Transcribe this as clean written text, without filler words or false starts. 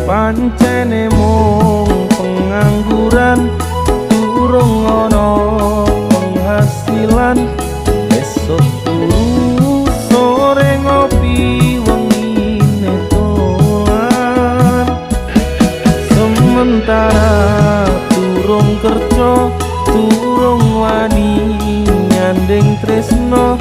pancene mung pengangguran durung ana penghasilan esok turu sore ngopi wengi netolan sementara durung kerja durung wani nyanding tresno